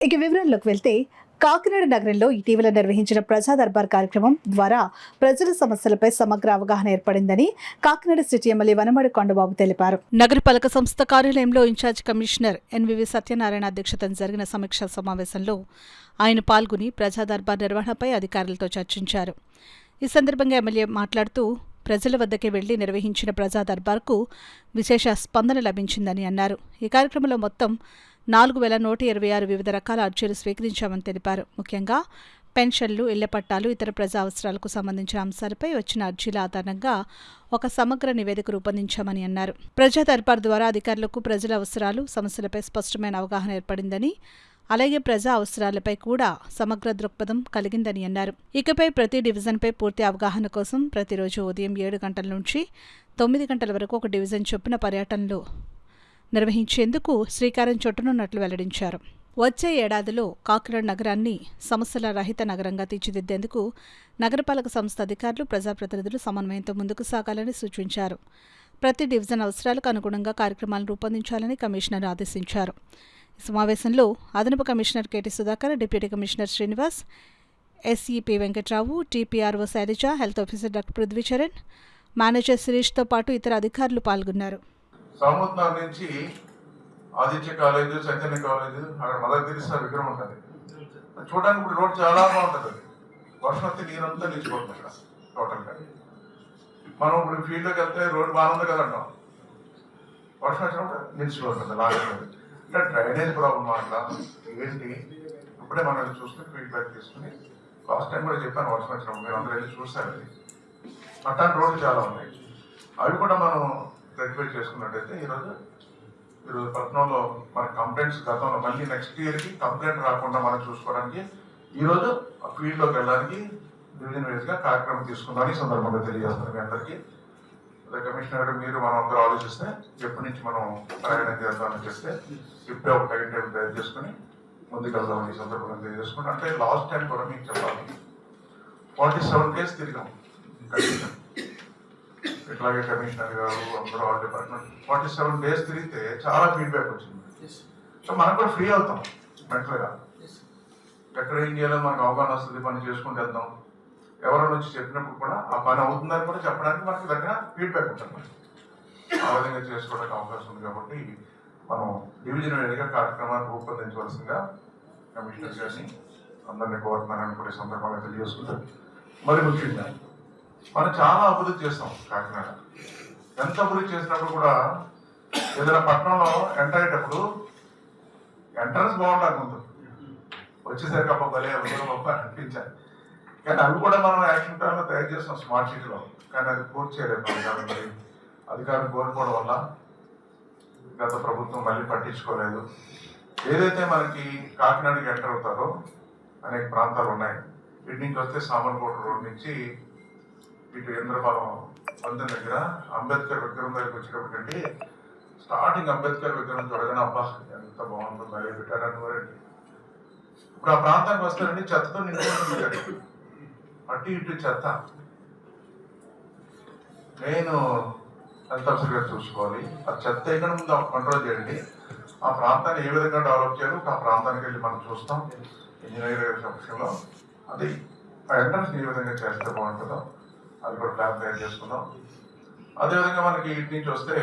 ఇక వివరాల్లోకి వెళ్తే కాకినాడ నగరంలో ఇటీవల నిర్వహించిన ప్రజా దర్బార్ కార్యక్రమం ద్వారా ప్రజల సమస్యలపై సమగ్ర అవగాహన ఏర్పడిందని కాకినాడ సిటీ ఎమ్మెల్యే వనమాడి కొండబాబు తెలిపారు. నగరపాలక సంస్థ కార్యాలయంలో ఇన్ఛార్జ్ కమిషనర్ ఎన్వివి సత్యనారాయణ అధ్యక్షతన జరిగిన సమీక్షా సమావేశంలో ఆయన పాల్గొని ప్రజా దర్బార్ నిర్వహణపై అధికారులతో చర్చించారు. ఈ సందర్భంగా ఎమ్మెల్యే మాట్లాడుతూ ప్రజల వద్దకే వెళ్లి నిర్వహించిన ప్రజా దర్బార్కు విశేష స్పందన లభించిందని అన్నారు. ఈ కార్యక్రమంలో మొత్తం 4126 వివిధ రకాల అర్జీలు స్వీకరించామని తెలిపారు. ముఖ్యంగా పెన్షన్లు, ఇళ్ల పట్టాలు, ఇతర ప్రజా అవసరాలకు సంబంధించిన అంశాలపై వచ్చిన అర్జీల ఆధారంగా ఒక సమగ్ర నివేదిక రూపొందించామని అన్నారు. ప్రజా దర్బార్ ద్వారా అధికారులకు ప్రజల అవసరాలు, సమస్యలపై స్పష్టమైన అవగాహన ఏర్పడిందని, అలాగే ప్రజా అవసరాలపై కూడా సమగ్ర దృక్పథం కలిగిందని అన్నారు. ఇకపై ప్రతి డివిజన్పై పూర్తి అవగాహన కోసం ప్రతిరోజు ఉదయం 7 గంటల నుంచి 9 గంటల వరకు ఒక డివిజన్ చొప్పున పర్యటనలు నిర్వహించేందుకు శ్రీకారం చుట్టనున్నట్లు వెల్లడించారు. వచ్చే ఏడాదిలో కాకినాడ నగరాన్ని సమస్యల రహిత నగరంగా తీర్చిదిద్దేందుకు నగరపాలక సంస్థ అధికారులు, ప్రజాప్రతినిధులు సమన్వయంతో ముందుకు సాగాలని సూచించారు. ప్రతి డివిజన్ అవసరాలకు అనుగుణంగా కార్యక్రమాలను రూపొందించాలని కమిషనర్ ఆదేశించారు. ఈ సమావేశంలో అదనపు commissioner KT Sudhakar, deputy commissioner Srinivas, SEP Venkatrao, TPRO Sailaja, health officer doctor Prithvicharan, manager శిరీష్తో పాటు ఇతర అధికారులు పాల్గొన్నారు. సముద్రం నుంచి ఆదిత్య కాలేజ్, చైతన్య కాలేజ్, అక్కడ మదర్ తెరిసా విగ్రహం ఉంటుంది. చూడడానికి ఇప్పుడు రోడ్ చాలా బాగుంటుంది. వర్షం వస్తే నీరంతా నిలిచిపోతుంది ఇక్కడ టోటల్గా. మనం ఇప్పుడు ఫీల్డ్లోకి వెళ్తే రోడ్ బాగుంది కదా అంటాం, వర్షం వచ్చినప్పుడు నిలిచిపోతుంది, లాగుతుంది. అంటే డ్రైనేజ్ ప్రాబ్లం అట్లా ఏంటి ఇప్పుడే మనం చూసుకుని ఫీడ్బ్యాక్ తీసుకుని లాస్ట్ టైం కూడా చెప్పాను, వర్షం వచ్చినప్పుడు మీరు అందరూ వెళ్ళి చూస్తారు. అది అట్లాంటి రోడ్లు చాలా ఉన్నాయి. అవి కూడా మనం రెక్టిఫై చేసుకున్నట్టయితే ఈరోజు పట్టణంలో మన కంప్లైంట్స్ గతంలో మళ్ళీ నెక్స్ట్ ఇయర్కి కంప్లైంట్ రాకుండా మనం చూసుకోవడానికి ఈరోజు ఫీల్డ్లోకి వెళ్ళడానికి డివిజన్ వైజ్గా కార్యక్రమం తీసుకుందామని సందర్భంగా తెలియజేస్తున్నాం మీ అందరికీ. అదే కమిషనర్ గారు, మీరు మనం అందరూ ఆలోచిస్తే ఎప్పటి నుంచి మనం ప్రయాణం చేద్దామని చెప్తే ఇప్పుడే ఒక టైం టేబుల్ తయారు చేసుకుని ముందుకు వెళ్దామని ఈ సందర్భంగా తెలియజేసుకుంటాం. అంటే లాస్ట్ టైం కూడా మీకు చెప్పాలి, 47 days తిరిగాం కమిషనర్, ఇట్లాగే కమిషనర్ గారు అందరూ ఆల్ డిపార్ట్మెంట్ 47 days తిరిగితే చాలా ఫీడ్బ్యాక్ వచ్చింది. సో మనం కూడా ఫ్రీ అవుతాం మెంటల్గా. ఎక్కడ ఏం చేయాలో మనకు అవగాహన వస్తుంది, పని చేసుకుంటూ వెళ్తాం. ఎవరైనా వచ్చి చెప్పినప్పుడు కూడా ఆ పని అవుతుందని కూడా చెప్పడానికి మనకి దగ్గర ఫీడ్బ్యాక్ ఉంటుంది. ఆ విధంగా చేసుకోవడానికి అవకాశం ఉంది. కాబట్టి మనం డివిజన్ వైజ్గా కార్యక్రమాన్ని రూపొందించవలసిందిగా కమిషనర్ గారిని అందరినీ కోరుతున్నానని కూడా ఈ సందర్భంగా తెలియజేసుకుంటారు. మరి ముఖ్యంగా మనం చాలా అభివృద్ధి చేస్తాం కాకినాడ. ఎంత అభివృద్ధి చేసినప్పుడు కూడా ఏదైనా పట్టణంలో ఎంటర్ అయ్యేటప్పుడు ఎంట్రన్స్ బాగుండాలి, ముందు వచ్చేసరికి అబ్బా భలే అనిపించాలి. కానీ అవి కూడా మనం యాక్షన్ ప్లాన్లో తయారు చేస్తాం స్మార్ట్ సిటీలో, కానీ అది పూర్తి చేయలేదు అధికారులు. మరి అధికారులు కోరుకోవడం వల్ల గత ప్రభుత్వం మళ్ళీ పట్టించుకోలేదు. ఏదైతే మనకి కాకినాడకి ఎంటర్ అవుతారో అనేక ప్రాంతాలు ఉన్నాయి. ఇటు నుంచి వస్తే సామర్లకోట రోడ్ నుంచి ఇటు ఇంద్రపాలెం పందెం దగ్గర అంబేద్కర్ విగ్రహం దగ్గరికి వచ్చేటప్పటికంటే స్టార్టింగ్ అంబేద్కర్ విగ్రహం చూడగానే అబ్బా ఎంత బాగుందో మళ్ళీ పెట్టారని వారండి. ఇప్పుడు ఆ ప్రాంతానికి వస్తారండి చెత్తతో నిండుకుంటుంది, అటు ఇటు చెత్త. నేను హెల్త్ ఆఫీసర్ గారు చూసుకోవాలి, ఆ చెత్త ఎక్కడ ముందు కంట్రోల్ చేయండి. ఆ ప్రాంతాన్ని ఏ విధంగా డెవలప్ చేయాలో ఆ ప్రాంతానికి వెళ్ళి మనం చూస్తాం. ఇంజనీరింగ్ సెక్షన్లో అది ఆ ఎంట్రన్స్ ఏ విధంగా చేస్తే బాగుంటుందో అది కూడా ప్లాన్ తయారు చేసుకుందాం. అదేవిధంగా మనకి ఇటు నుంచి వస్తే